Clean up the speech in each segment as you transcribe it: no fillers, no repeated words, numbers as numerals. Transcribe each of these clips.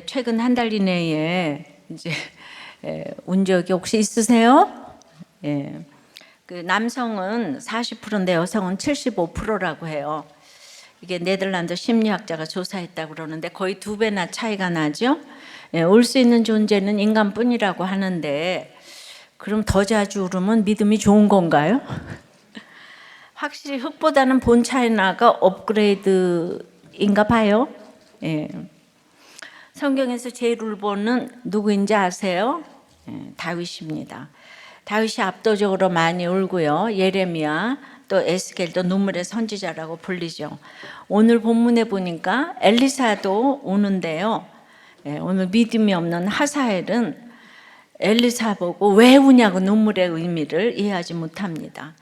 최근 한 달 이내에 이제 운 적이 혹시 있으세요? 예. 그 남성은 40%인데 여성은 75%라고 해요. 이게 네덜란드 심리학자가 조사했다고 그러는데 거의 2배나 차이가 나죠. 예, 올 수 있는 존재는 인간뿐이라고 하는데 그럼 더 자주 울으면 믿음이 좋은 건가요? 확실히 흙보다는 본 차이나가 업그레이드인가 봐요. 예. 성경에서 제일 울보는 누구인지 아세요? 다윗입니다. 다윗이 압도적으로 많이 울고요. 예레미야 또 에스겔도 눈물의 선지자라고 불리죠. 오늘 본문에 보니까 엘리사도 우는데요. 오늘 믿음이 없는 하사엘은 엘리사 보고 왜 우냐고 눈물의 의미를 이해하지 못합니다.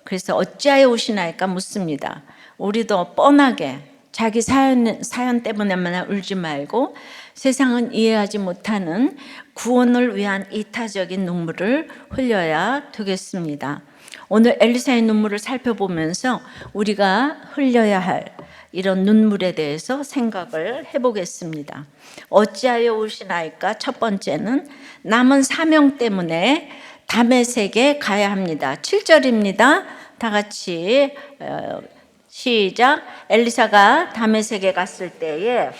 그래서 어찌하여 우시나이까 묻습니다. 우리도 뻔하게 자기 사연 때문에만 울지 말고 세상은 이해하지 못하는 구원을 위한 이타적인 눈물을 흘려야 되겠습니다. 오늘 엘리사의 눈물을 살펴보면서 우리가 흘려야 할 이런 눈물에 대해서 생각을 해보겠습니다. 어찌하여 우시나이까? 첫 번째는 남은 사명 때문에 다메섹에 가야 합니다. 7절입니다. 다 같이 시작. 엘리사가 다메섹에 갔을 때에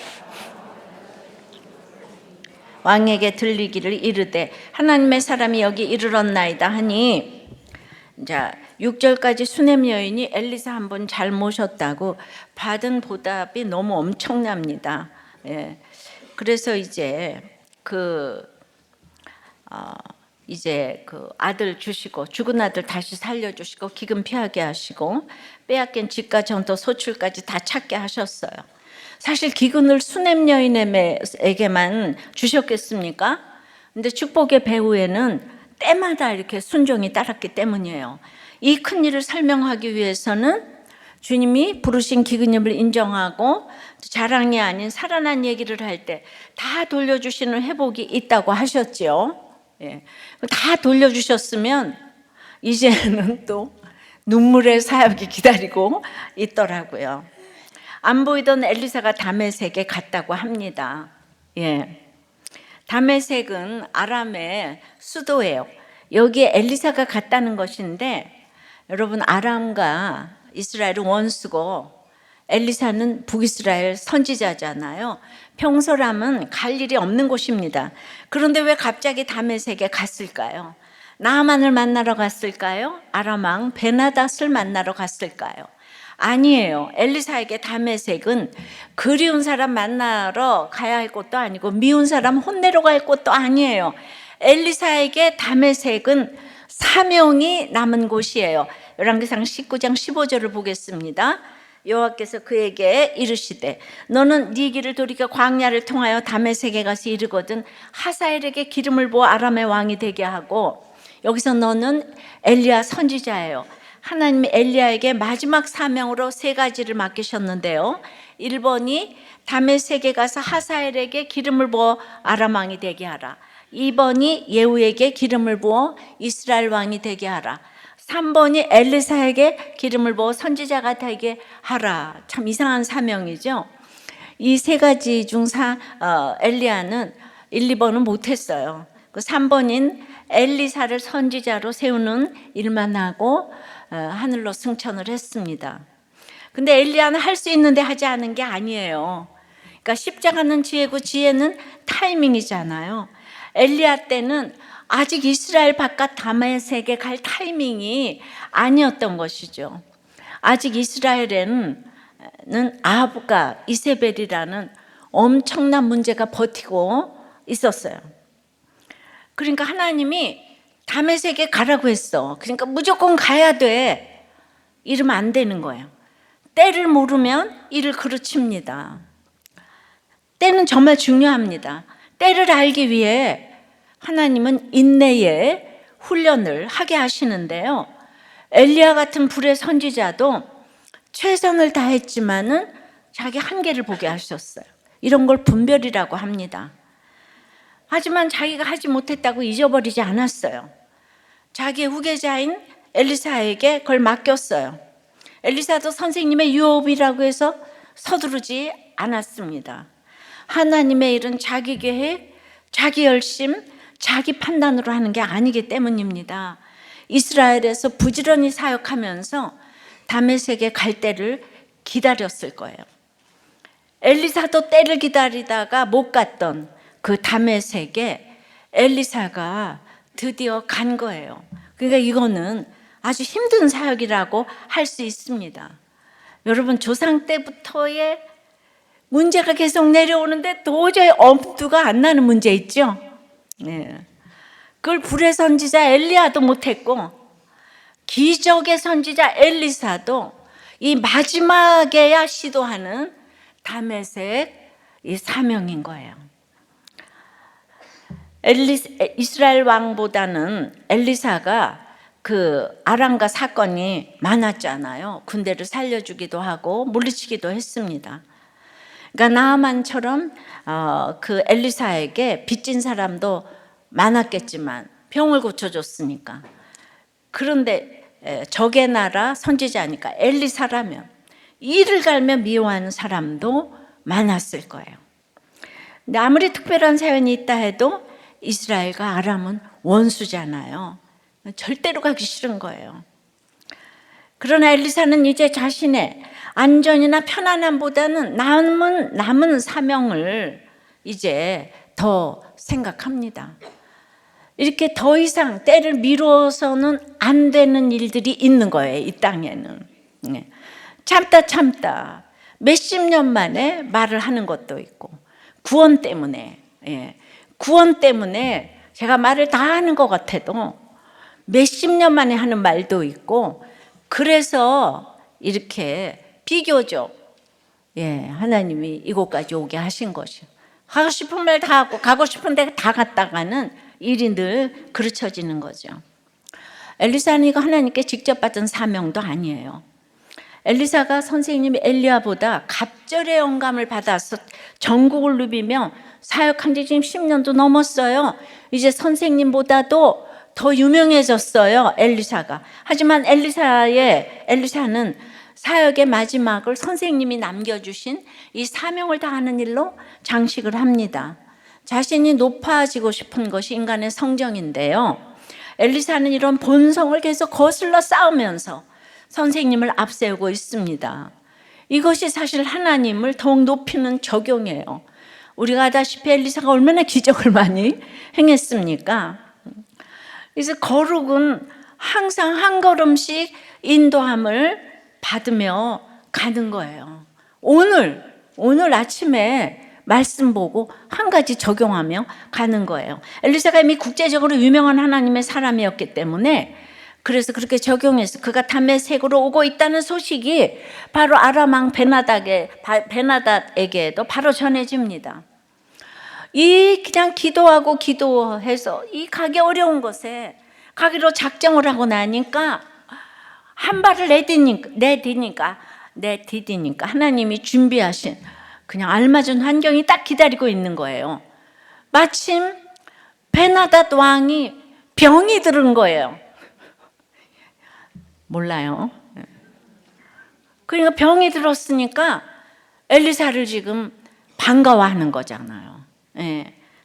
왕에게 들리기를 이르되 하나님의 사람이 여기 이르렀나이다 하니, 자 6절까지 수넴 여인이 엘리사 한 번 잘 모셨다고 받은 보답이 너무 엄청납니다. 예. 그래서 이제 그 아들 주시고 죽은 아들 다시 살려주시고 기근 피하게 하시고 빼앗긴 집과 전토 소출까지 다 찾게 하셨어요. 사실 기근을 수넴 여인에게만 주셨겠습니까? 근데 축복의 배후에는 때마다 이렇게 순종이 따랐기 때문이에요. 이 큰 일을 설명하기 위해서는 주님이 부르신 기근임을 인정하고 자랑이 아닌 살아난 얘기를 할 때 다 돌려주시는 회복이 있다고 하셨죠. 예. 다 돌려주셨으면 이제는 또 눈물의 사역이 기다리고 있더라고요. 안 보이던 엘리사가 다메섹에 갔다고 합니다. 예. 다메섹은 아람의 수도예요. 여기에 엘리사가 갔다는 것인데, 여러분 아람과 이스라엘은 원수고 엘리사는 북이스라엘 선지자잖아요. 평소라면 갈 일이 없는 곳입니다. 그런데 왜 갑자기 다메섹에 갔을까요? 나아만을 만나러 갔을까요? 아람 왕 베나닷을 만나러 갔을까요? 아니에요. 엘리사에게 다메섹은 그리운 사람 만나러 가야 할 곳도 아니고 미운 사람 혼내러 갈 곳도 아니에요. 엘리사에게 다메섹은 사명이 남은 곳이에요. 열왕기상 19장 15절을 보겠습니다. 여호와께서 그에게 이르시되 너는 네 길을 돌이켜 광야를 통하여 다메섹에 가서 이르거든 하사엘에게 기름을 부어 아람의 왕이 되게 하고, 여기서 너는 엘리야 선지자예요. 하나님이 엘리야에게 마지막 사명으로 3가지를 맡기셨는데요. 1번이 다메섹에 가서 하사엘에게 기름을 부어 아람 왕이 되게 하라. 2번이 예후에게 기름을 부어 이스라엘 왕이 되게 하라. 3번이 엘리사에게 기름을 부어 선지자가 되게 하라. 참 이상한 사명이죠. 이 3가지 중 엘리야는 1, 2번은 못했어요. 그 3번인 엘리사를 선지자로 세우는 일만 하고 하늘로 승천을 했습니다. 근데 엘리야는 할 수 있는데 하지 않은 게 아니에요. 그러니까 십자가는 지혜고 지혜는 타이밍이잖아요. 엘리야 때는 아직 이스라엘 바깥 다메섹에 갈 타이밍이 아니었던 것이죠. 아직 이스라엘에는 아합과 이세벨이라는 엄청난 문제가 버티고 있었어요. 그러니까 하나님이 다메섹에 가라고 했어. 그러니까 무조건 가야 돼. 이러면 안 되는 거예요. 때를 모르면 일을 그르칩니다. 때는 정말 중요합니다. 때를 알기 위해 하나님은 인내의 훈련을 하게 하시는데요. 엘리야 같은 불의 선지자도 최선을 다했지만은 자기 한계를 보게 하셨어요. 이런 걸 분별이라고 합니다. 하지만 자기가 하지 못했다고 잊어버리지 않았어요. 자기의 후계자인 엘리사에게 그걸 맡겼어요. 엘리사도 선생님의 유업이라고 해서 서두르지 않았습니다. 하나님의 일은 자기 계획, 자기 열심, 자기 판단으로 하는 게 아니기 때문입니다. 이스라엘에서 부지런히 사역하면서 다메섹에 갈 때를 기다렸을 거예요. 엘리사도 때를 기다리다가 못 갔던 그 다메섹에 엘리사가 드디어 간 거예요. 그러니까 이거는 아주 힘든 사역이라고 할 수 있습니다. 여러분, 조상 때부터의 문제가 계속 내려오는데 도저히 엄두가 안 나는 문제 있죠? 네. 그걸 불의 선지자 엘리야도 못했고 기적의 선지자 엘리사도 이 마지막에야 시도하는 다메섹 이 사명인 거예요. 이스라엘 왕보다는 엘리사가 그 아람과 사건이 많았잖아요. 군대를 살려주기도 하고 물리치기도 했습니다. 그러니까 나아만처럼 그 엘리사에게 빚진 사람도 많았겠지만 병을 고쳐줬으니까. 그런데 적의 나라 선지자니까 엘리사라면 이를 갈며 미워하는 사람도 많았을 거예요. 근데 아무리 특별한 사연이 있다 해도 이스라엘과 아람은 원수잖아요. 절대로 가기 싫은 거예요. 그러나 엘리사는 이제 자신의 안전이나 편안함보다는 남은 사명을 이제 더 생각합니다. 이렇게 더 이상 때를 미뤄서는 안 되는 일들이 있는 거예요, 이 땅에는. 참다 몇십 년 만에 말을 하는 것도 있고, 구원 때문에 제가 말을 다 하는 것 같아도 몇십 년 만에 하는 말도 있고, 그래서 이렇게 비교적 하나님이 이곳까지 오게 하신 것이요. 하고 싶은 말 다 하고 가고 싶은 데 다 갔다가는 일이 늘 그르쳐지는 거죠. 엘리사는 이거 하나님께 직접 받은 사명도 아니에요. 엘리사가 선생님 엘리야보다 갑절의 영감을 받아서 전국을 누비며 사역한 지 지금 10년도 넘었어요. 이제 선생님보다도 더 유명해졌어요, 엘리사가. 하지만 엘리사는 사역의 마지막을 선생님이 남겨주신 이 사명을 다하는 일로 장식을 합니다. 자신이 높아지고 싶은 것이 인간의 성정인데요. 엘리사는 이런 본성을 계속 거슬러 싸우면서 선생님을 앞세우고 있습니다. 이것이 사실 하나님을 더욱 높이는 적용이에요. 우리가 아다시피 엘리사가 얼마나 기적을 많이 행했습니까? 그래서 거룩은 항상 한 걸음씩 인도함을 받으며 가는 거예요. 오늘 아침에 말씀 보고 한 가지 적용하며 가는 거예요. 엘리사가 이미 국제적으로 유명한 하나님의 사람이었기 때문에 그래서 그렇게 적용해서 그가 다메섹으로 오고 있다는 소식이 바로 아람 왕 베나닷에게도 바로 전해집니다. 그냥 기도해서 이 가기 어려운 곳에 가기로 작정을 하고 나니까 한 발을 내디디니까 하나님이 준비하신 그냥 알맞은 환경이 딱 기다리고 있는 거예요. 마침 베나닷 왕이 병이 들은 거예요. 몰라요. 그러니까 병이 들었으니까 엘리사를 지금 반가워하는 거잖아요.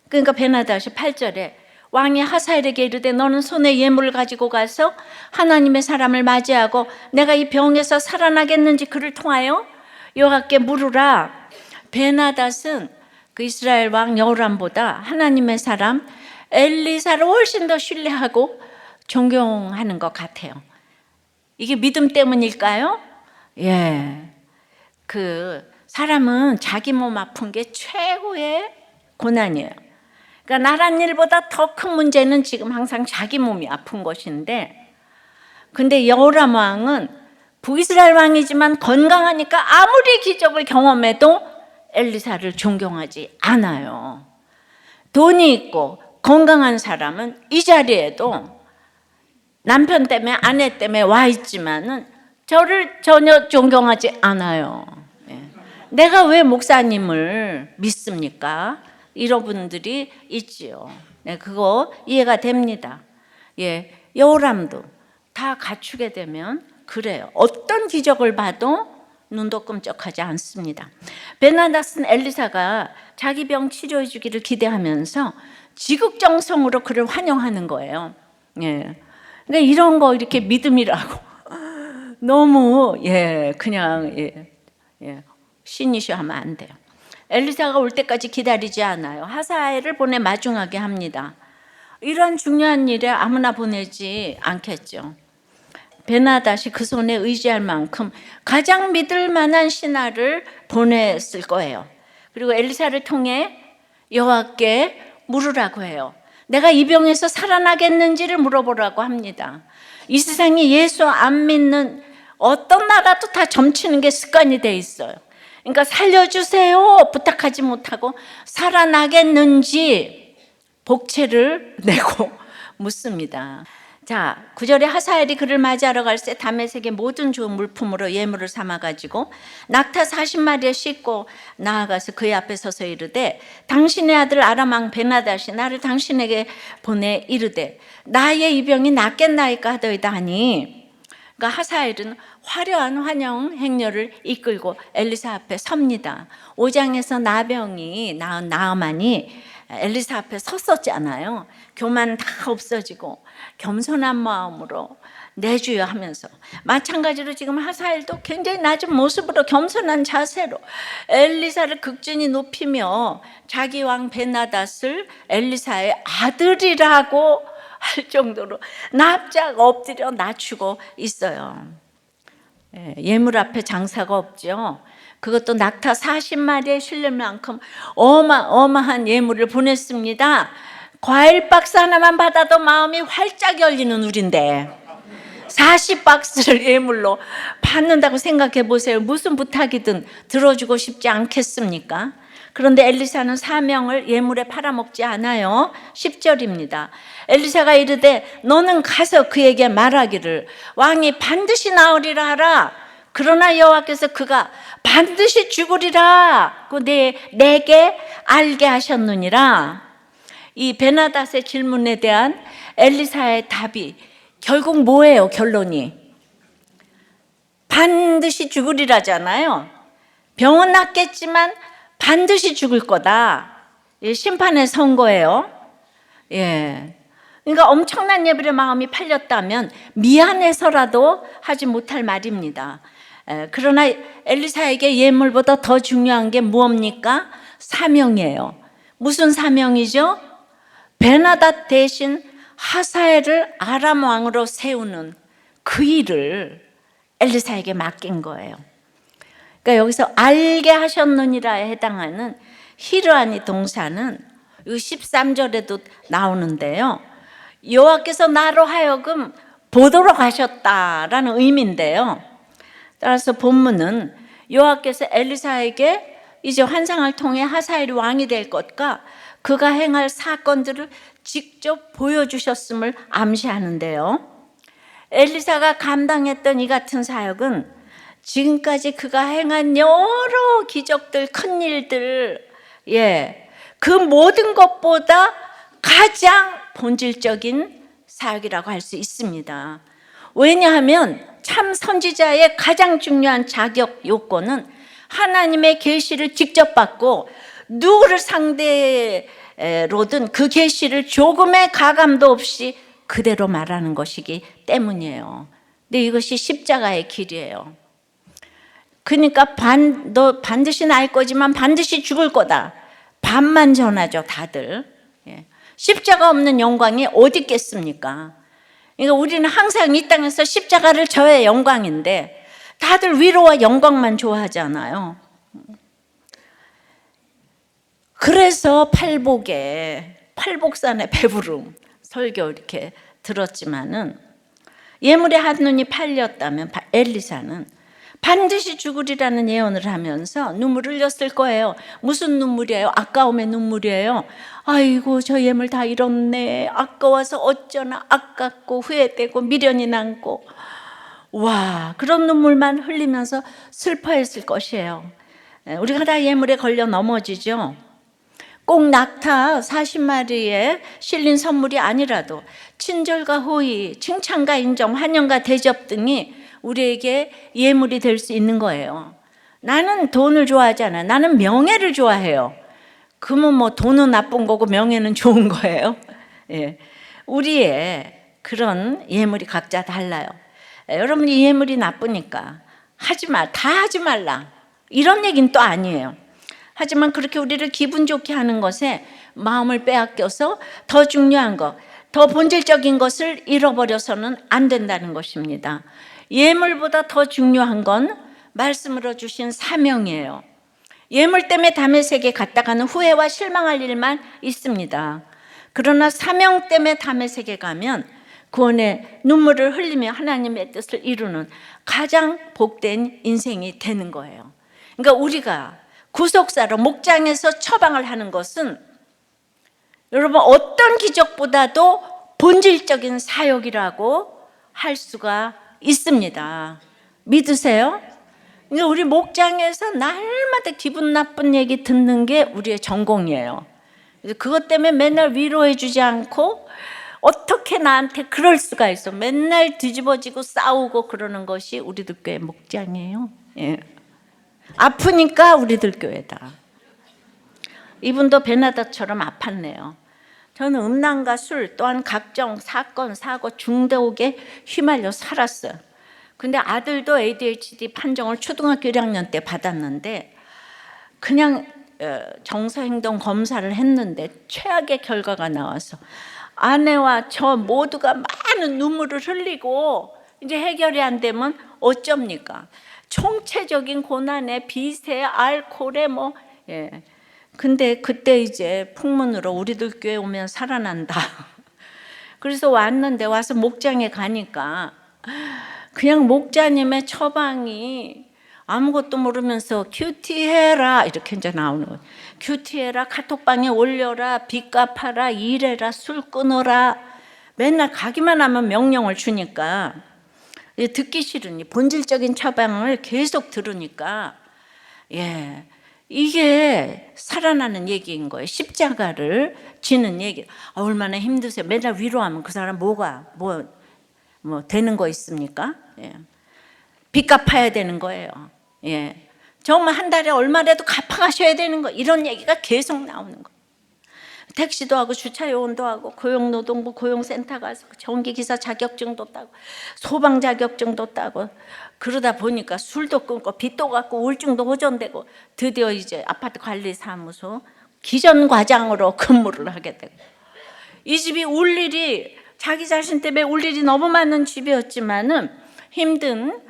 그러니까 베나닷이 8절에 왕이 하사엘에게 이르되 너는 손에 예물을 가지고 가서 하나님의 사람을 맞이하고 내가 이 병에서 살아나겠는지 그를 통하여 여호와께 물으라. 베나닷은 그 이스라엘 왕 여호람보다 하나님의 사람 엘리사를 훨씬 더 신뢰하고 존경하는 것 같아요. 이게 믿음 때문일까요? 그 사람은 자기 몸 아픈 게 최고의 고난이에요. 그러니까 나란 일보다 더 큰 문제는 지금 항상 자기 몸이 아픈 것인데, 근데 여호람 왕은 북이스라엘 왕이지만 건강하니까 아무리 기적을 경험해도 엘리사를 존경하지 않아요. 돈이 있고 건강한 사람은 이 자리에도 남편 때문에 아내 때문에 와 있지만은 저를 전혀 존경하지 않아요. 내가 왜 목사님을 믿습니까? 이런 분들이 있지요. 그거 이해가 됩니다. 여호람도 다 갖추게 되면 그래요. 어떤 기적을 봐도 눈도 끔찍하지 않습니다. 베나다스는 엘리사가 자기 병 치료해 주기를 기대하면서 지극정성으로 그를 환영하는 거예요. 예. 근데 이런 거 이렇게 믿음이라고 너무 그냥 신이셔 하면 안 돼요. 엘리사가 올 때까지 기다리지 않아요. 하사엘을 보내 마중하게 합니다. 이런 중요한 일에 아무나 보내지 않겠죠. 베나닷이 그 손에 의지할 만큼 가장 믿을 만한 신하를 보냈을 거예요. 그리고 엘리사를 통해 여호와께 물으라고 해요. 내가 이 병에서 살아나겠는지를 물어보라고 합니다. 이 세상에 예수 안 믿는 어떤 나라도 다 점치는 게 습관이 돼 있어요. 그러니까 살려주세요 부탁하지 못하고 살아나겠는지 복채를 내고 묻습니다. 자, 9절에 하사엘이 그를 맞이하러 갈새 다메섹의 모든 좋은 물품으로 예물을 삼아가지고 낙타 40마리에 싣고 나아가서 그의 앞에 서서 이르되 당신의 아들 아람 왕 베나닷이 나를 당신에게 보내 이르되 나의 이 병이 낫겠나이까 하더이다 하니, 그러니까 하사엘은 화려한 환영 행렬을 이끌고 엘리사 앞에 섭니다. 5장에서 나병이 나은 나아만이 엘리사 앞에 섰었잖아요. 교만 다 없어지고 겸손한 마음으로 내주여 하면서, 마찬가지로 지금 하사엘도 굉장히 낮은 모습으로 겸손한 자세로 엘리사를 극진히 높이며 자기 왕 베나닷을 엘리사의 아들이라고 할 정도로 납작 엎드려 낮추고 있어요. 예물 앞에 장사가 없죠. 그것도 낙타 40마리에 실릴 만큼 어마어마한 예물을 보냈습니다. 과일 박스 하나만 받아도 마음이 활짝 열리는 우리인데 40박스를 예물로 받는다고 생각해 보세요. 무슨 부탁이든 들어주고 싶지 않겠습니까? 그런데 엘리사는 사명을 예물에 팔아먹지 않아요. 10절입니다. 엘리사가 이르되 너는 가서 그에게 말하기를 왕이 반드시 나으리라 하라. 그러나 여호와께서 그가 반드시 죽으리라 내게 알게 하셨느니라. 이 베나닷의 질문에 대한 엘리사의 답이 결국 뭐예요? 결론이 반드시 죽으리라잖아요. 병은 낫겠지만 반드시 죽을 거다. 심판의 선고예요. 그러니까 엄청난 예불의 마음이 팔렸다면 미안해서라도 하지 못할 말입니다. 그러나 엘리사에게 예물보다 더 중요한 게 무엇입니까? 사명이에요. 무슨 사명이죠? 베나닷 대신 하사엘을 아람 왕으로 세우는 그 일을 엘리사에게 맡긴 거예요. 그러니까 여기서 알게 하셨느니라에 해당하는 히르아니 동사는 13절에도 나오는데요. 여호와께서 나로 하여금 보도록 하셨다라는 의미인데요. 따라서 본문은 여호와께서 엘리사에게 이제 환상을 통해 하사엘이 왕이 될 것과 그가 행할 사건들을 직접 보여주셨음을 암시하는데요. 엘리사가 감당했던 이 같은 사역은 지금까지 그가 행한 여러 기적들, 큰 일들, 그 모든 것보다 가장 본질적인 사역이라고 할 수 있습니다. 왜냐하면 참 선지자의 가장 중요한 자격 요건은 하나님의 계시를 직접 받고 누구를 상대로든 그 계시를 조금의 가감도 없이 그대로 말하는 것이기 때문이에요. 근데 이것이 십자가의 길이에요. 그러니까 너 반드시 날 거지만 반드시 죽을 거다. 반만 전하죠, 다들. 십자가 없는 영광이 어디 있겠습니까? 그러니까 우리는 항상 이 땅에서 십자가를 져야 영광인데 다들 위로와 영광만 좋아하잖아요. 그래서 팔복산의 배부름 설교 이렇게 들었지만은 예물의 한눈이 팔렸다면 엘리사는 반드시 죽으리라는 예언을 하면서 눈물을 흘렸을 거예요. 무슨 눈물이에요? 아까움의 눈물이에요. 아이고 저 예물 다 잃었네. 아까워서 어쩌나 아깝고 후회되고 미련이 남고, 와, 그런 눈물만 흘리면서 슬퍼했을 것이에요. 우리가 다 예물에 걸려 넘어지죠. 꼭 낙타 40마리에 실린 선물이 아니라도 친절과 호의, 칭찬과 인정, 환영과 대접 등이 우리에게 예물이 될 수 있는 거예요. 나는 돈을 좋아하지 않아요. 나는 명예를 좋아해요. 그러면 뭐 돈은 나쁜 거고 명예는 좋은 거예요. 예. 우리의 그런 예물이 각자 달라요. 여러분, 이 예물이 나쁘니까 다 하지 말라, 이런 얘기는 또 아니에요. 하지만 그렇게 우리를 기분 좋게 하는 것에 마음을 빼앗겨서 더 중요한 것, 더 본질적인 것을 잃어버려서는 안 된다는 것입니다. 예물보다 더 중요한 건 말씀으로 주신 사명이에요. 예물 때문에 다메섹에 갔다가는 후회와 실망할 일만 있습니다. 그러나 사명 때문에 다메섹에 가면 구원의 눈물을 흘리며 하나님의 뜻을 이루는 가장 복된 인생이 되는 거예요. 그러니까 우리가 구속사로 목장에서 처방을 하는 것은 여러분 어떤 기적보다도 본질적인 사역이라고 할 수가 있습니다. 믿으세요? 그러니까 우리 목장에서 날마다 기분 나쁜 얘기 듣는 게 우리의 전공이에요. 그것 때문에 맨날 위로해 주지 않고 어떻게 나한테 그럴 수가 있어, 맨날 뒤집어지고 싸우고 그러는 것이 우리들 교회 목장이에요. 예. 아프니까 우리들 교회다. 이분도 베나다처럼 아팠네요. 저는 음란과 술 또한 각종 사건, 사고, 중독에 휘말려 살았어요. 근데 아들도 ADHD 판정을 초등학교 1학년 때 받았는데 그냥 정서행동 검사를 했는데 최악의 결과가 나와서 아내와 저 모두가 많은 눈물을 흘리고 이제 해결이 안 되면 어쩝니까? 총체적인 고난에 빚에 알코올에 뭐 예. 근데 그때 이제 풍문으로 우리들 교회 오면 살아난다. 그래서 왔는데 와서 목장에 가니까 그냥 목자님의 처방이 아무것도 모르면서 큐티해라 이렇게 이제 나오는 거예요. 큐티해라, 카톡방에 올려라, 빚 갚아라, 일해라, 술 끊어라. 맨날 가기만 하면 명령을 주니까 듣기 싫으니 본질적인 처방을 계속 들으니까 예, 이게 살아나는 얘기인 거예요. 십자가를 지는 얘기. 얼마나 힘드세요. 맨날 위로하면 그 사람 뭐 되는 거 있습니까? 예. 빚 갚아야 되는 거예요. 예. 정말 한 달에 얼마라도 갚아가셔야 되는 거, 이런 얘기가 계속 나오는 거예요. 택시도 하고 주차요원도 하고 고용노동부 고용센터 가서 전기기사 자격증도 따고 소방 자격증도 따고 그러다 보니까 술도 끊고 빚도 갚고 우울증도 호전되고 드디어 이제 아파트 관리사무소 기전과장으로 근무를 하게 되고, 이 집이 울 일이 자기 자신 때문에 울 일이 너무 많은 집이었지만은 힘든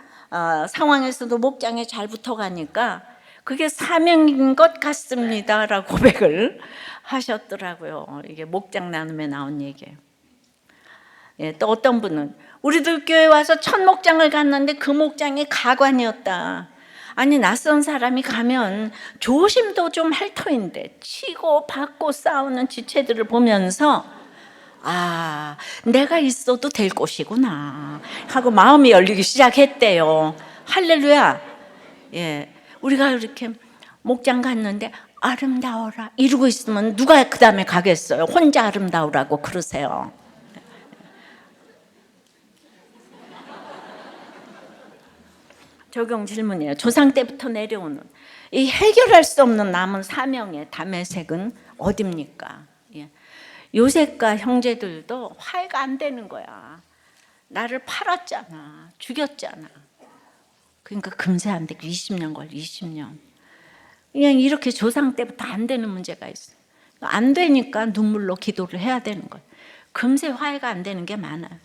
상황에서도 목장에 잘 붙어가니까 그게 사명인 것 같습니다 라고 고백을 하셨더라고요. 이게 목장 나눔에 나온 얘기예요. 예, 또 어떤 분은 우리들 교회 와서 첫 목장을 갔는데 그 목장이 가관이었다. 아니, 낯선 사람이 가면 조심도 좀 할 터인데 치고 받고 싸우는 지체들을 보면서 아, 내가 있어도 될 곳이구나 하고 마음이 열리기 시작했대요. 할렐루야. 예, 우리가 이렇게 목장 갔는데 아름다워라 이러고 있으면 누가 그 다음에 가겠어요? 혼자 아름다우라고 그러세요. 적용 질문이에요. 조상 때부터 내려오는 이 해결할 수 없는 남은 사명의 다메섹은 어딥니까? 예. 요셉과 형제들도 화해가 안 되는 거야. 나를 팔았잖아, 죽였잖아. 그러니까 금세 안 되고 20년 걸려. 20년. 그냥 이렇게 조상 때부터 안 되는 문제가 있어요. 안 되니까 눈물로 기도를 해야 되는 거예요. 금세 화해가 안 되는 게 많아요.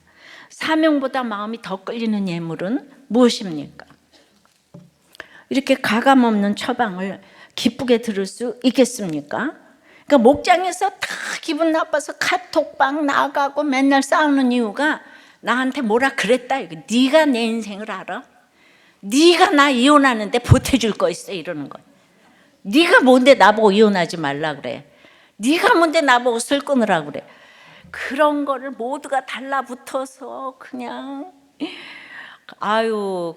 사명보다 마음이 더 끌리는 예물은 무엇입니까? 이렇게 가감 없는 처방을 기쁘게 들을 수 있겠습니까? 그러니까 목장에서 다 기분 나빠서 카톡방 나가고 맨날 싸우는 이유가 나한테 뭐라 그랬다. 네가 내 인생을 알아? 네가 나 이혼하는데 보태줄 거 있어? 이러는 거야. 네가 뭔데 나보고 이혼하지 말라 그래? 네가 뭔데 나보고 슬 끊으라 그래? 그런 거를 모두가 달라붙어서 그냥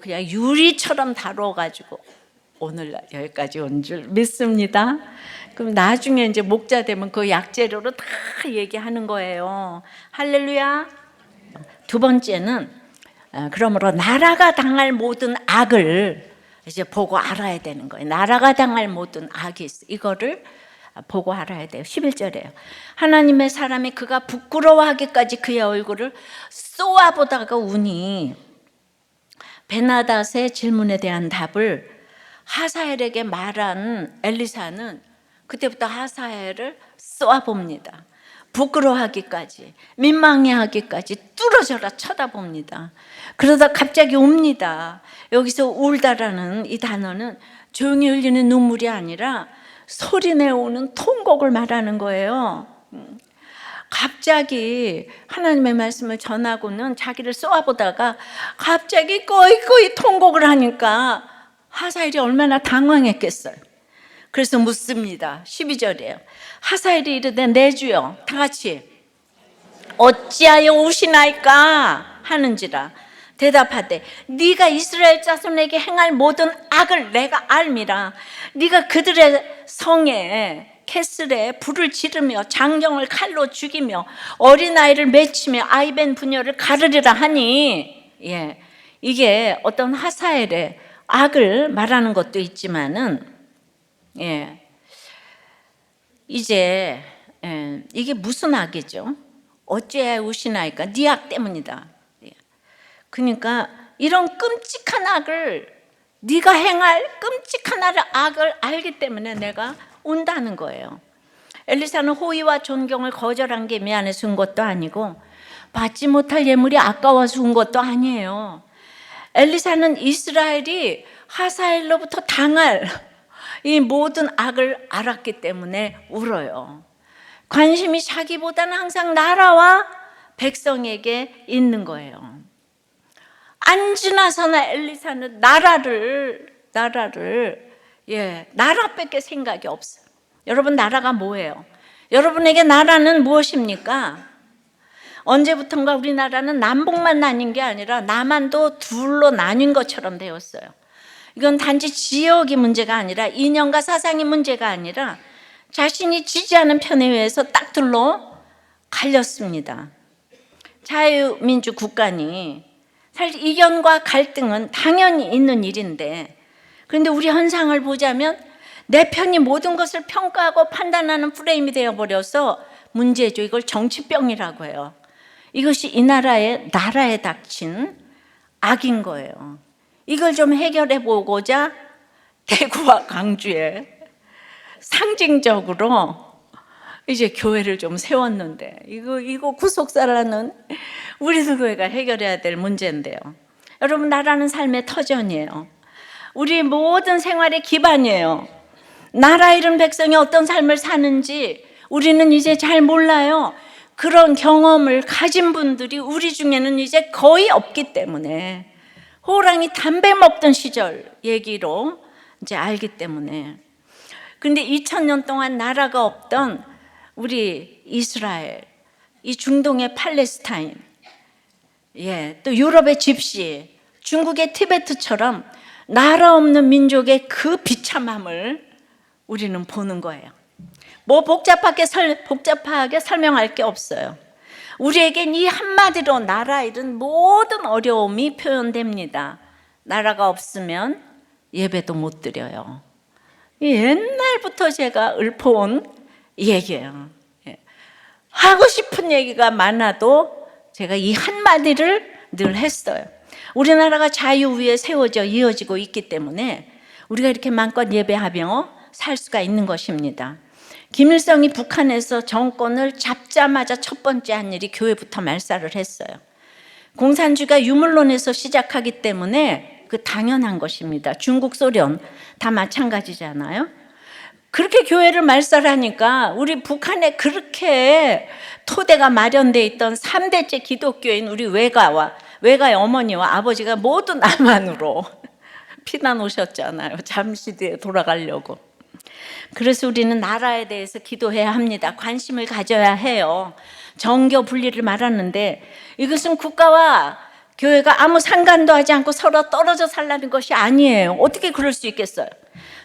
그냥 유리처럼 다뤄가지고 오늘날 여기까지 온 줄 믿습니다. 그럼 나중에 이제 목자 되면 그 약재료로 다 얘기하는 거예요. 할렐루야. 두 번째는 그러므로 나라가 당할 모든 악을 이제 보고 알아야 되는 거예요. 나라가 당할 모든 악이 있어. 이거를 보고 알아야 돼요. 11절에요. 하나님의 사람이 그가 부끄러워하기까지 그의 얼굴을 쏘아보다가 우니 베나닷의 질문에 대한 답을 하사엘에게 말한 엘리사는 그때부터 하사엘을 쏘아봅니다. 부끄러워하기까지, 민망해하기까지 뚫어져라 쳐다봅니다. 그러다 갑자기 웁니다. 여기서 울다라는 이 단어는 조용히 흘리는 눈물이 아니라 소리내오는 통곡을 말하는 거예요. 갑자기 하나님의 말씀을 전하고는 자기를 쏘아보다가 갑자기 꺼이꺼이 통곡을 하니까 하사엘이 얼마나 당황했겠어요. 그래서 묻습니다. 12절이에요. 하사엘이 이르되 내 주여, 다 같이 어찌하여 우시나이까 하는지라. 대답하되 네가 이스라엘 자손에게 행할 모든 악을 내가 알미라. 네가 그들의 성에 캐슬에 불을 지르며 장정을 칼로 죽이며 어린아이를 맺히며 아이벤 부녀를 가르리라 하니, 이게 어떤 하사엘의 악을 말하는 것도 있지만은 이제 이게 무슨 악이죠? 어찌해 우시나이까? 네 악 때문이다. 그러니까 이런 끔찍한 악을, 네가 행할 끔찍한 악을 알기 때문에 내가 운다는 거예요. 엘리사는 호의와 존경을 거절한 게 미안해서 운 것도 아니고 받지 못할 예물이 아까워서 운 것도 아니에요. 엘리사는 이스라엘이 하사엘로부터 당할 이 모든 악을 알았기 때문에 울어요. 관심이 자기보다는 항상 나라와 백성에게 있는 거예요. 안 지나서나 엘리사는 나라밖에 생각이 없어요. 여러분, 나라가 뭐예요? 여러분에게 나라는 무엇입니까? 언제부턴가 우리나라는 남북만 나뉜 게 아니라 남한도 둘로 나뉜 것처럼 되었어요. 이건 단지 지역이 문제가 아니라 이념과 사상이 문제가 아니라 자신이 지지하는 편에 의해서 딱 둘로 갈렸습니다. 자유민주 국가니 사실 이견과 갈등은 당연히 있는 일인데, 그런데 우리 현상을 보자면 내 편이 모든 것을 평가하고 판단하는 프레임이 되어버려서 문제죠. 이걸 정치병이라고 해요. 이것이 이 나라에 닥친 악인 거예요. 이걸 좀 해결해 보고자 대구와 강주에 상징적으로 이제 교회를 좀 세웠는데, 이거 구속사라는 우리도 교회가 해결해야 될 문제인데요. 여러분, 나라는 삶의 터전이에요. 우리 모든 생활의 기반이에요. 나라 잃은 백성이 어떤 삶을 사는지 우리는 이제 잘 몰라요. 그런 경험을 가진 분들이 우리 중에는 이제 거의 없기 때문에, 호랑이 담배 먹던 시절 얘기로 이제 알기 때문에. 근데 2000년 동안 나라가 없던 우리 이스라엘, 이 중동의 팔레스타인, 또 유럽의 집시, 중국의 티베트처럼 나라 없는 민족의 그 비참함을 우리는 보는 거예요. 뭐 복잡하게 설명할 게 없어요. 우리에겐 이 한마디로 나라 잃은 모든 어려움이 표현됩니다. 나라가 없으면 예배도 못 드려요. 옛날부터 제가 읊어온 얘기예요. 하고 싶은 얘기가 많아도 제가 이 한마디를 늘 했어요. 우리나라가 자유 위에 세워져 이어지고 있기 때문에 우리가 이렇게 마음껏 예배하며 살 수가 있는 것입니다. 김일성이 북한에서 정권을 잡자마자 첫 번째 한 일이 교회부터 말살을 했어요. 공산주의가 유물론에서 시작하기 때문에 그 당연한 것입니다. 중국, 소련 다 마찬가지잖아요. 그렇게 교회를 말살하니까 우리 북한에 그렇게 토대가 마련되어 있던 3대째 기독교인 우리 외가의 어머니와 아버지가 모두 남한으로 피난 오셨잖아요. 잠시 뒤에 돌아가려고. 그래서 우리는 나라에 대해서 기도해야 합니다. 관심을 가져야 해요. 정교 분리를 말하는데 이것은 국가와 교회가 아무 상관도 하지 않고 서로 떨어져 살라는 것이 아니에요. 어떻게 그럴 수 있겠어요?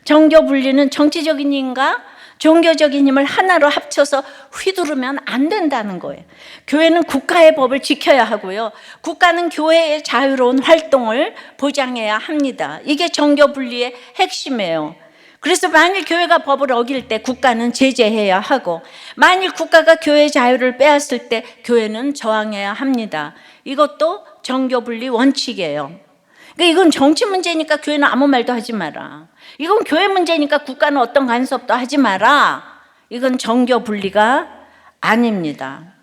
정교 분리는 정치적인 이유인가 종교적인 힘을 하나로 합쳐서 휘두르면 안 된다는 거예요. 교회는 국가의 법을 지켜야 하고요. 국가는 교회의 자유로운 활동을 보장해야 합니다. 이게 정교 분리의 핵심이에요. 그래서 만일 교회가 법을 어길 때 국가는 제재해야 하고, 만일 국가가 교회의 자유를 빼앗을 때 교회는 저항해야 합니다. 이것도 정교 분리 원칙이에요. 그러니까 이건 정치 문제니까 교회는 아무 말도 하지 마라. 이건 교회 문제니까 국가는 어떤 간섭도 하지 마라. 이건 정교 분리가 아닙니다.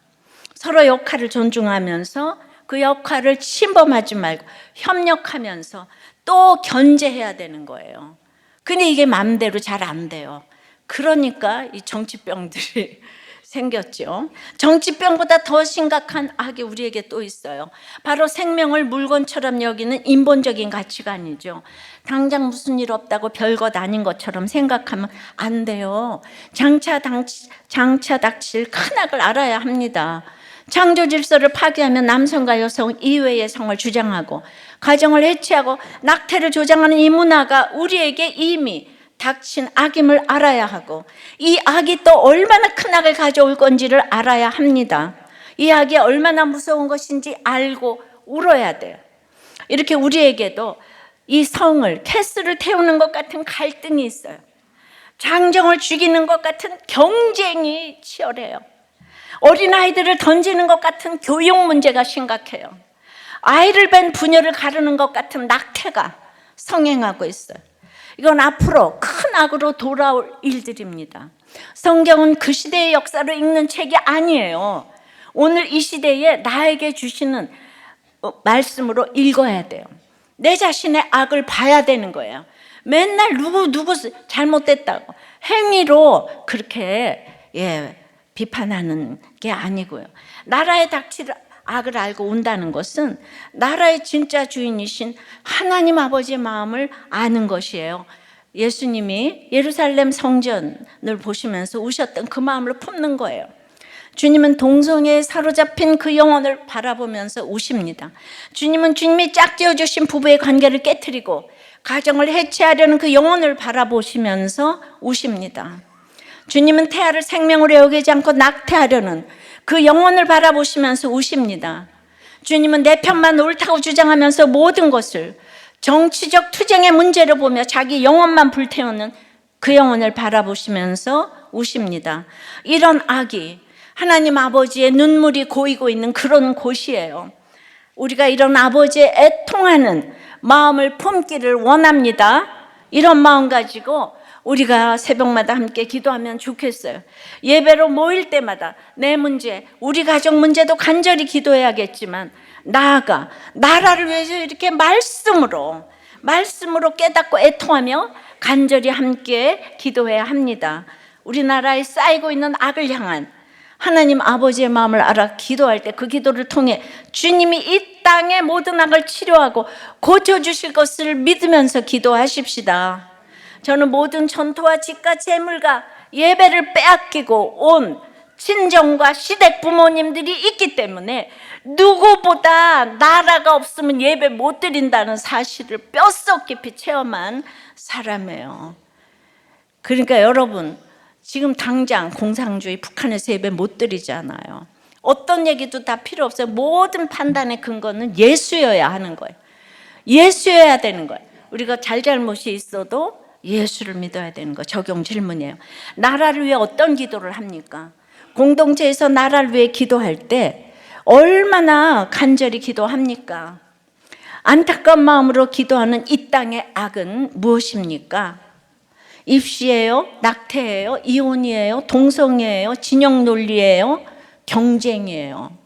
서로 역할을 존중하면서 그 역할을 침범하지 말고 협력하면서 또 견제해야 되는 거예요. 근데 이게 마음대로 잘 안 돼요. 그러니까 이 정치병들이 생겼죠. 정치병보다 더 심각한 악이 우리에게 또 있어요. 바로 생명을 물건처럼 여기는 인본적인 가치관이죠. 당장 무슨 일 없다고 별것 아닌 것처럼 생각하면 안 돼요. 장차 닥칠 큰 악을 알아야 합니다. 창조 질서를 파괴하면 남성과 여성 이외의 성을 주장하고 가정을 해체하고 낙태를 조장하는 이 문화가 우리에게 이미 닥친 악임을 알아야 하고, 이 악이 또 얼마나 큰 악을 가져올 건지를 알아야 합니다. 이 악이 얼마나 무서운 것인지 알고 울어야 돼요. 이렇게 우리에게도 이 성을, 캐스를 태우는 것 같은 갈등이 있어요. 장정을 죽이는 것 같은 경쟁이 치열해요. 어린아이들을 던지는 것 같은 교육 문제가 심각해요. 아이를 뵌 부녀를 가르는 것 같은 낙태가 성행하고 있어요. 이건 앞으로 큰 악으로 돌아올 일들입니다. 성경은 그 시대의 역사를 읽는 책이 아니에요. 오늘 이 시대에 나에게 주시는 말씀으로 읽어야 돼요. 내 자신의 악을 봐야 되는 거예요. 맨날 누구 잘못됐다고 행위로 그렇게 비판하는 게 아니고요. 나라에 닥칠 악을 알고 온다는 것은 나라의 진짜 주인이신 하나님 아버지의 마음을 아는 것이에요. 예수님이 예루살렘 성전을 보시면서 우셨던 그 마음을 품는 거예요. 주님은 동성애에 사로잡힌 그 영혼을 바라보면서 우십니다. 주님은 주님이 짝지어 주신 부부의 관계를 깨트리고 가정을 해체하려는 그 영혼을 바라보시면서 우십니다. 주님은 태아를 생명으로 여기지 않고 낙태하려는 그 영혼을 바라보시면서 우십니다. 주님은 내 편만 옳다고 주장하면서 모든 것을 정치적 투쟁의 문제로 보며 자기 영혼만 불태우는 그 영혼을 바라보시면서 우십니다. 이런 악이 하나님 아버지의 눈물이 고이고 있는 그런 곳이에요. 우리가 이런 아버지의 애통하는 마음을 품기를 원합니다. 이런 마음 가지고 우리가 새벽마다 함께 기도하면 좋겠어요. 예배로 모일 때마다 내 문제, 우리 가족 문제도 간절히 기도해야겠지만, 나아가 나라를 위해서 이렇게 말씀으로 깨닫고 애통하며 간절히 함께 기도해야 합니다. 우리나라에 쌓이고 있는 악을 향한 하나님 아버지의 마음을 알아 기도할 때 그 기도를 통해 주님이 이 땅의 모든 악을 치료하고 고쳐주실 것을 믿으면서 기도하십시다. 저는 모든 전토와 직과 재물과 예배를 빼앗기고 온 친정과 시댁 부모님들이 있기 때문에 누구보다 나라가 없으면 예배 못 드린다는 사실을 뼛속 깊이 체험한 사람이에요. 그러니까 여러분, 지금 당장 공산주의 북한에서 예배 못 드리잖아요. 어떤 얘기도 다 필요 없어요. 모든 판단의 근거는 예수여야 하는 거예요. 예수여야 되는 거예요. 우리가 잘잘못이 있어도 예수를 믿어야 되는 거. 적용 질문이에요. 나라를 위해 어떤 기도를 합니까? 공동체에서 나라를 위해 기도할 때 얼마나 간절히 기도합니까? 안타까운 마음으로 기도하는 이 땅의 악은 무엇입니까? 입시예요? 낙태예요? 이혼이에요? 동성애예요? 진영 논리예요? 경쟁이에요?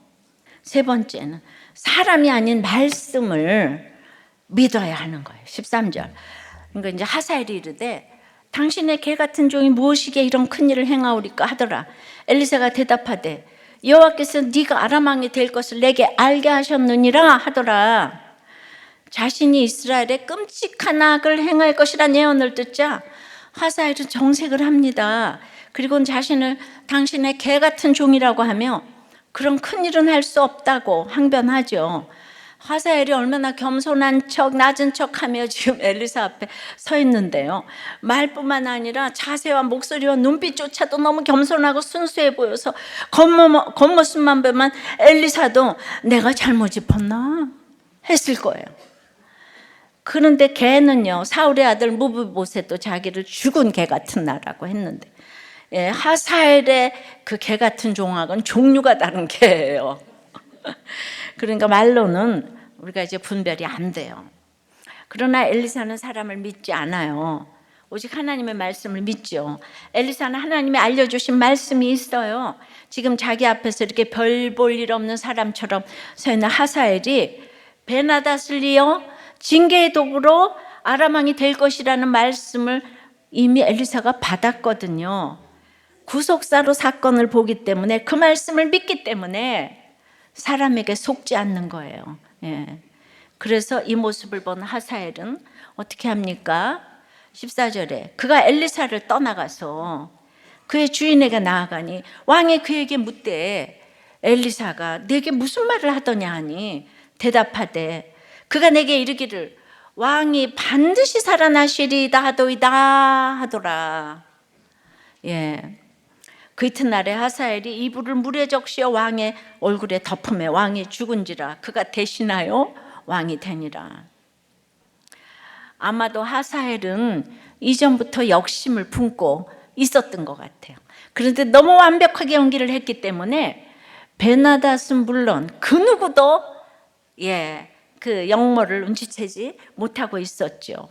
세 번째는 사람이 아닌 말씀을 믿어야 하는 거예요. 13절. 그러니까 이제 하사엘이 이르되 당신의 개 같은 종이 무엇이기에 이런 큰 일을 행하오리까 하더라. 엘리사가 대답하되 여호와께서 네가 아람 왕이 될 것을 내게 알게 하셨느니라 하더라. 자신이 이스라엘에 끔찍한 악을 행할 것이라는 예언을 듣자 하사엘은 정색을 합니다. 그리고 자신을 당신의 개 같은 종이라고 하며 그런 큰 일은 할 수 없다고 항변하죠. 하사엘이 얼마나 겸손한 척, 낮은 척하며 지금 엘리사 앞에 서 있는데요. 말뿐만 아니라 자세와 목소리와 눈빛조차도 너무 겸손하고 순수해 보여서 겉모습만 보면 엘리사도 내가 잘못 짚었나 했을 거예요. 그런데 걔는요, 사울의 아들 무브보셋도 자기를 죽은 개 같은 나라고 했는데, 예, 하사엘의 그 개 같은 종악은 종류가 다른 개예요. 그러니까 말로는 우리가 이제 분별이 안 돼요. 그러나 엘리사는 사람을 믿지 않아요. 오직 하나님의 말씀을 믿죠. 엘리사는 하나님이 알려주신 말씀이 있어요. 지금 자기 앞에서 이렇게 별 볼 일 없는 사람처럼 서 있는 하사엘이 베나닷을리어 징계의 도구로 아람 왕이 될 것이라는 말씀을 이미 엘리사가 받았거든요. 구속사로 사건을 보기 때문에, 그 말씀을 믿기 때문에 사람에게 속지 않는 거예요. 예. 그래서 이 모습을 본 하사엘은 어떻게 합니까? 14절에 그가 엘리사를 떠나가서 그의 주인에게 나아가니 왕이 그에게 묻되 엘리사가 내게 무슨 말을 하더냐 하니 대답하되 그가 내게 이르기를 왕이 반드시 살아나시리이다 하도이다 하더라. 예. 그 이튿날에 하사엘이 이불을 물에 적시어 왕의 얼굴에 덮으매 왕이 죽은지라 그가 대신하여 왕이 되니라. 아마도 하사엘은 이전부터 역심을 품고 있었던 것 같아요. 그런데 너무 완벽하게 연기를 했기 때문에 베나닷은 물론 그 누구도 그 영모를 눈치채지 못하고 있었죠.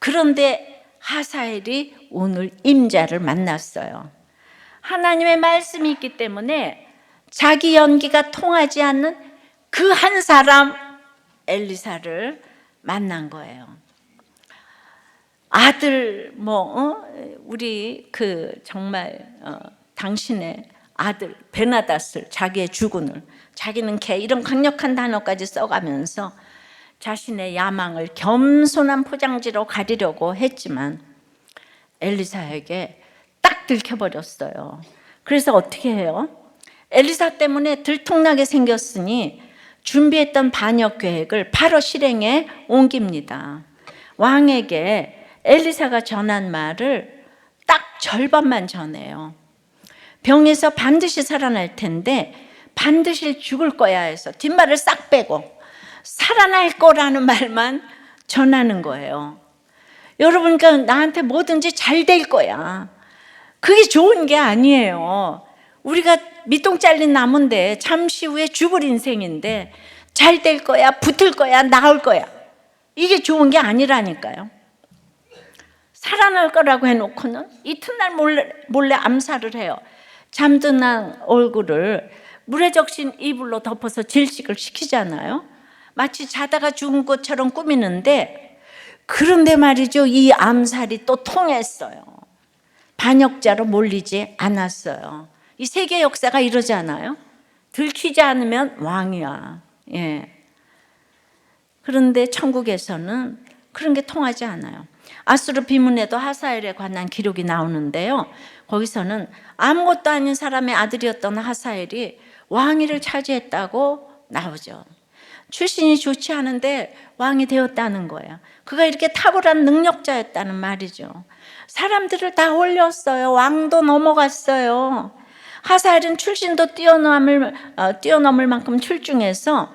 그런데 하사엘이 오늘 임자를 만났어요. 하나님의 말씀이 있기 때문에 자기 연기가 통하지 않는 그 한 사람 엘리사를 만난 거예요. 아들 우리 정말 당신의 아들 베나닷을, 자기의 주군을, 자기는 개, 이런 강력한 단어까지 써가면서 자신의 야망을 겸손한 포장지로 가리려고 했지만 엘리사에게 딱 들켜버렸어요. 그래서 어떻게 해요? 엘리사 때문에 들통나게 생겼으니 준비했던 반역 계획을 바로 실행에 옮깁니다. 왕에게 엘리사가 전한 말을 딱 절반만 전해요. 병에서 반드시 살아날 텐데 반드시 죽을 거야 해서 뒷말을 싹 빼고 살아날 거라는 말만 전하는 거예요. 여러분, 그러니까 나한테 뭐든지 잘 될 거야. 그게 좋은 게 아니에요. 우리가 밑동 잘린 나무인데 잠시 후에 죽을 인생인데 잘 될 거야, 붙을 거야, 나을 거야. 이게 좋은 게 아니라니까요. 살아날 거라고 해놓고는 이튿날 몰래 암살을 해요. 잠드는 얼굴을 물에 적신 이불로 덮어서 질식을 시키잖아요. 마치 자다가 죽은 것처럼 꾸미는데, 그런데 말이죠, 이 암살이 또 통했어요. 반역자로 몰리지 않았어요. 이 세계 역사가 이러잖아요. 들키지 않으면 왕이야. 예. 그런데 천국에서는 그런 게 통하지 않아요. 아수르 비문에도 하사엘에 관한 기록이 나오는데요. 거기서는 아무것도 아닌 사람의 아들이었던 하사엘이 왕위를 차지했다고 나오죠. 출신이 좋지 않은데 왕이 되었다는 거예요. 그가 이렇게 탁월한 능력자였다는 말이죠. 사람들을 다 올렸어요. 왕도 넘어갔어요. 하사엘은 출신도 뛰어넘을 만큼 출중해서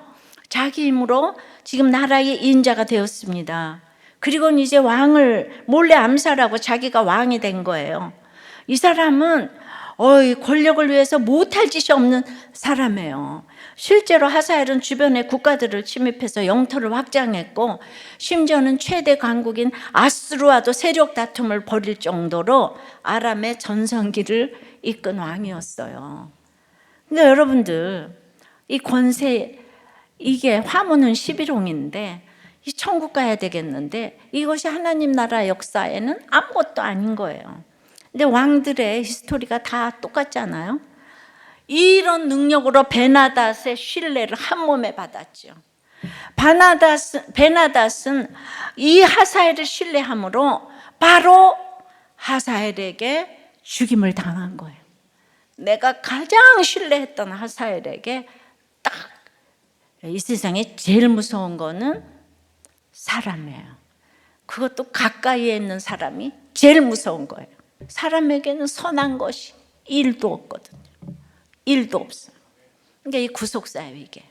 자기 힘으로 지금 나라의 인자가 되었습니다. 그리고 이제 왕을 몰래 암살하고 자기가 왕이 된 거예요. 이 사람은 권력을 위해서 못할 짓이 없는 사람이에요. 실제로 하사엘은 주변의 국가들을 침입해서 영토를 확장했고, 심지어는 최대 강국인 아수르와도 세력 다툼을 벌일 정도로 아람의 전성기를 이끈 왕이었어요. 근데 여러분들, 이 권세, 이게 화문은 11홍인데 이 천국 가야 되겠는데 이것이 하나님 나라 역사에는 아무것도 아닌 거예요. 근데 왕들의 히스토리가 다 똑같잖아요. 이런 능력으로 베나닷의 신뢰를 한 몸에 받았죠. 베나닷은 이 하사엘을 신뢰함으로 바로 하사엘에게 죽임을 당한 거예요. 내가 가장 신뢰했던 하사엘에게 딱 이 세상에 제일 무서운 거는 사람이에요. 그것도 가까이에 있는 사람이 제일 무서운 거예요. 사람에게는 선한 것이 1도 없거든요. 1도 없어요. 그러니까 이 구속사예요, 이게.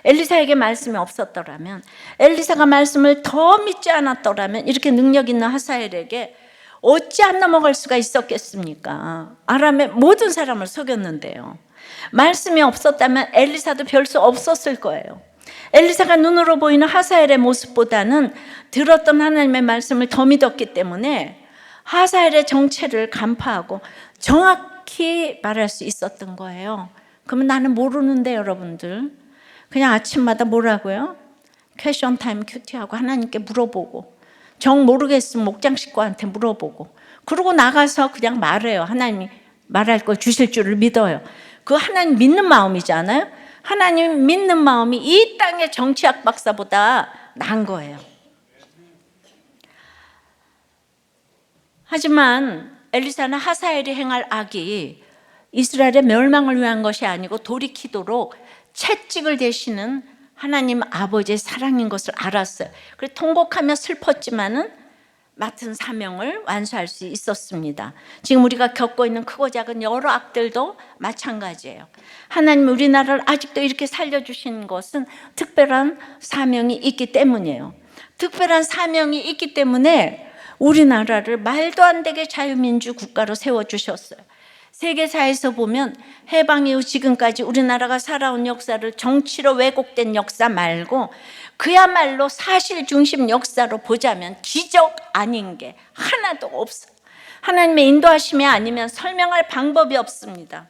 엘리사에게 말씀이 없었더라면, 엘리사가 말씀을 더 믿지 않았더라면 이렇게 능력 있는 하사엘에게 어찌 안 넘어갈 수가 있었겠습니까? 아람의 모든 사람을 속였는데요. 말씀이 없었다면 엘리사도 별 수 없었을 거예요. 엘리사가 눈으로 보이는 하사엘의 모습보다는 들었던 하나님의 말씀을 더 믿었기 때문에 하사엘의 정체를 간파하고 정확히 말할 수 있었던 거예요. 그러면 나는 모르는데 여러분들 그냥 아침마다 뭐라고요? 퀘션 타임 큐티하고 하나님께 물어보고 정 모르겠으면 목장 식구한테 물어보고 그러고 나가서 그냥 말해요. 하나님이 말할 걸 주실 줄을 믿어요. 그 하나님 믿는 마음이잖아요. 하나님 믿는 마음이 이 땅의 정치학 박사보다 나은 거예요. 하지만 엘리사는 하사엘이 행할 악이 이스라엘의 멸망을 위한 것이 아니고 돌이키도록 채찍을 대시는 하나님 아버지의 사랑인 것을 알았어요. 그래서 통곡하며 슬펐지만은 맡은 사명을 완수할 수 있었습니다. 지금 우리가 겪고 있는 크고 작은 여러 악들도 마찬가지예요. 하나님 우리나라를 아직도 이렇게 살려주신 것은 특별한 사명이 있기 때문이에요. 특별한 사명이 있기 때문에 우리나라를 말도 안 되게 자유민주 국가로 세워주셨어요. 세계사에서 보면 해방 이후 지금까지 우리나라가 살아온 역사를 정치로 왜곡된 역사 말고 그야말로 사실 중심 역사로 보자면 기적 아닌 게 하나도 없어요. 하나님의 인도하심이 아니면 설명할 방법이 없습니다.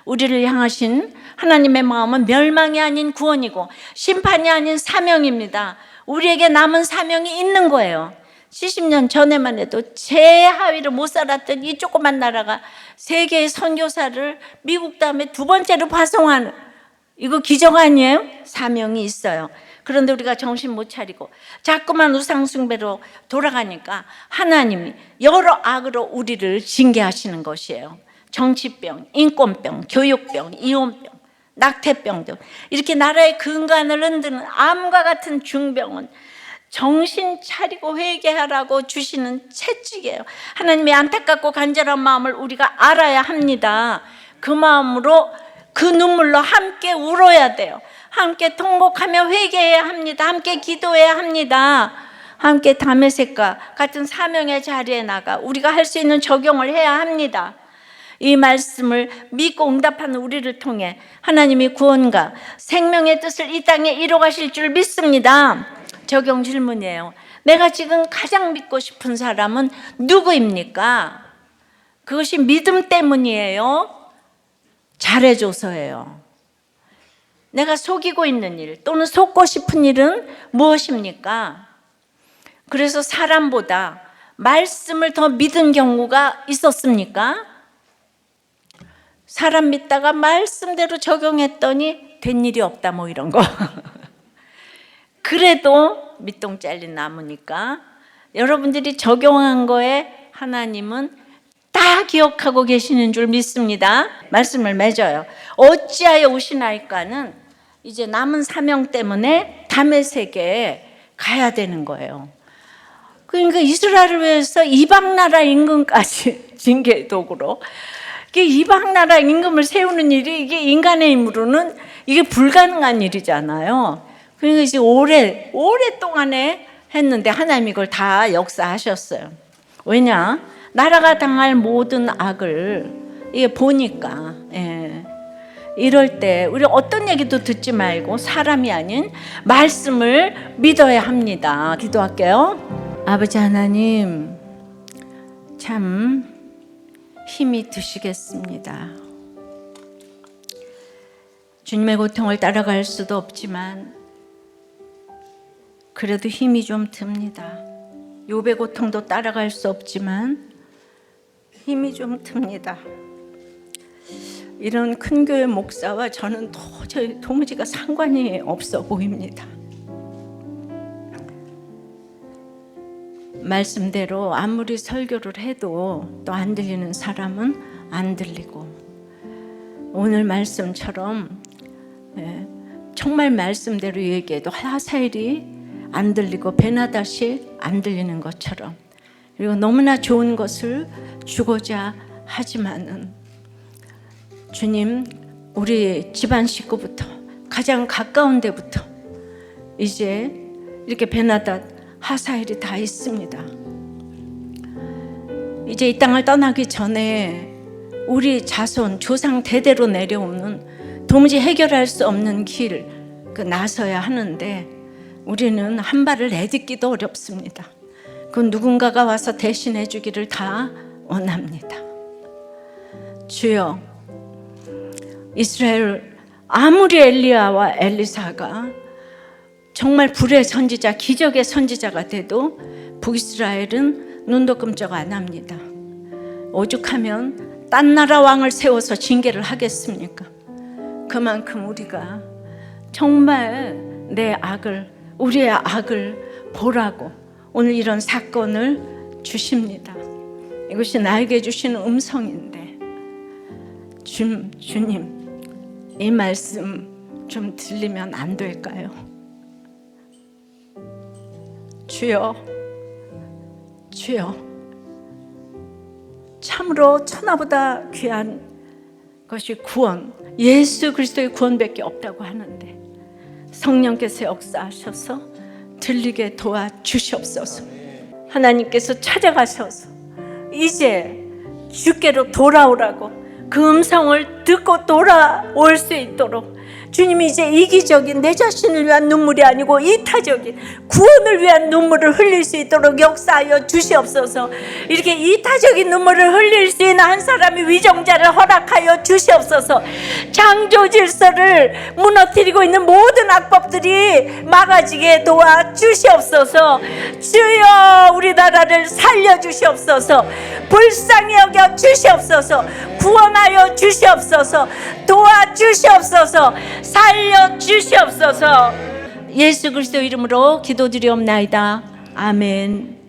우리를 향하신 하나님의 마음은 멸망이 아닌 구원이고 심판이 아닌 사명입니다. 우리에게 남은 사명이 있는 거예요. 70년 전에만 해도 제하위를 못 살았던 이 조그만 나라가 세계의 선교사를 미국 다음에 2번째로 파송하는 이거 기적 아니에요? 사명이 있어요. 그런데 우리가 정신 못 차리고 자꾸만 우상숭배로 돌아가니까 하나님이 여러 악으로 우리를 징계하시는 것이에요. 정치병, 인권병, 교육병, 이혼병, 낙태병 등 이렇게 나라의 근간을 흔드는 암과 같은 중병은 정신 차리고 회개하라고 주시는 채찍이에요. 하나님의 안타깝고 간절한 마음을 우리가 알아야 합니다. 그 마음으로 그 눈물로 함께 울어야 돼요. 함께 통곡하며 회개해야 합니다. 함께 기도해야 합니다. 함께 다메섹과 같은 사명의 자리에 나가 우리가 할 수 있는 적용을 해야 합니다. 이 말씀을 믿고 응답하는 우리를 통해 하나님이 구원과 생명의 뜻을 이 땅에 이루어가실 줄 믿습니다. 적용 질문이에요. 내가 지금 가장 믿고 싶은 사람은 누구입니까? 그것이 믿음 때문이에요? 잘해줘서예요? 내가 속이고 있는 일 또는 속고 싶은 일은 무엇입니까? 그래서 사람보다 말씀을 더 믿은 경우가 있었습니까? 사람 믿다가 말씀대로 적용했더니 된 일이 없다 뭐 이런 거. 그래도 밑동 잘린 나무니까 여러분들이 적용한 거에 하나님은 다 기억하고 계시는 줄 믿습니다. 말씀을 맺어요. 어찌하여 오시나이까는 이제 남은 사명 때문에 다메섹에 가야 되는 거예요. 그러니까 이스라엘을 위해서 이방 나라 임금까지 징계 도구로 이방 나라 임금을 세우는 일이 이게 인간의 힘으로는 이게 불가능한 일이잖아요. 그러니까 이제 오랫동안에 했는데 하나님이 이걸 다 역사하셨어요. 왜냐? 나라가 당할 모든 악을 이게 보니까 이럴 때 우리 어떤 얘기도 듣지 말고 사람이 아닌 말씀을 믿어야 합니다. 기도할게요. 아버지 하나님 참 힘이 드시겠습니다. 주님의 고통을 따라갈 수도 없지만 그래도 힘이 좀 듭니다. 욥의 고통도 따라갈 수 없지만 힘이 좀 듭니다. 이런 큰 교회 목사와 저는 도무지가 상관이 없어 보입니다. 말씀대로 아무리 설교를 해도 또 안 들리는 사람은 안 들리고 오늘 말씀처럼 정말 말씀대로 얘기해도 하사엘이 안 들리고 베나닷이 안 들리는 것처럼, 그리고 너무나 좋은 것을 주고자 하지만은 주님, 우리 집안 식구부터 가장 가까운 데부터 이제 이렇게 베나닷, 하사엘이 다 있습니다. 이제 이 땅을 떠나기 전에 우리 자손 조상 대대로 내려오는 도무지 해결할 수 없는 길 나서야 하는데 우리는 한 발을 내딛기도 어렵습니다. 그건 누군가가 와서 대신해 주기를 다 원합니다. 주여, 이스라엘 아무리 엘리야와 엘리사가 정말 불의 선지자, 기적의 선지자가 돼도 북이스라엘은 눈도 끔찍 안 합니다. 오죽하면 딴 나라 왕을 세워서 징계를 하겠습니까? 그만큼 우리가 정말 내 악을, 우리의 악을 보라고 오늘 이런 사건을 주십니다. 이것이 나에게 주시는 음성인데 주님, 이 말씀 좀 들리면 안 될까요? 주여, 주여, 참으로 천하보다 귀한 것이 구원, 예수 그리스도의 구원밖에 없다고 하는데 성령께서 역사하셔서 들리게 도와주시옵소서. 하나님께서 찾아가셔서 이제 주께로 돌아오라고 그 음성을 듣고 돌아올 수 있도록 주님이 이제 이기적인 내 자신을 위한 눈물이 아니고 이타적인 구원을 위한 눈물을 흘릴 수 있도록 역사하여 주시옵소서. 이렇게 이타적인 눈물을 흘릴 수 있는 한 사람이 위정자를 허락하여 주시옵소서. 창조 질서를 무너뜨리고 있는 모든 악법들이 막아지게 도와 주시옵소서. 주여, 우리나라를 살려 주시옵소서. 불쌍히 여겨 주시옵소서. 구원하여 주시옵소서. 도와 주시옵소서. 살려 주시옵소서. 예수 그리스도 이름으로 기도드리옵나이다. 아멘.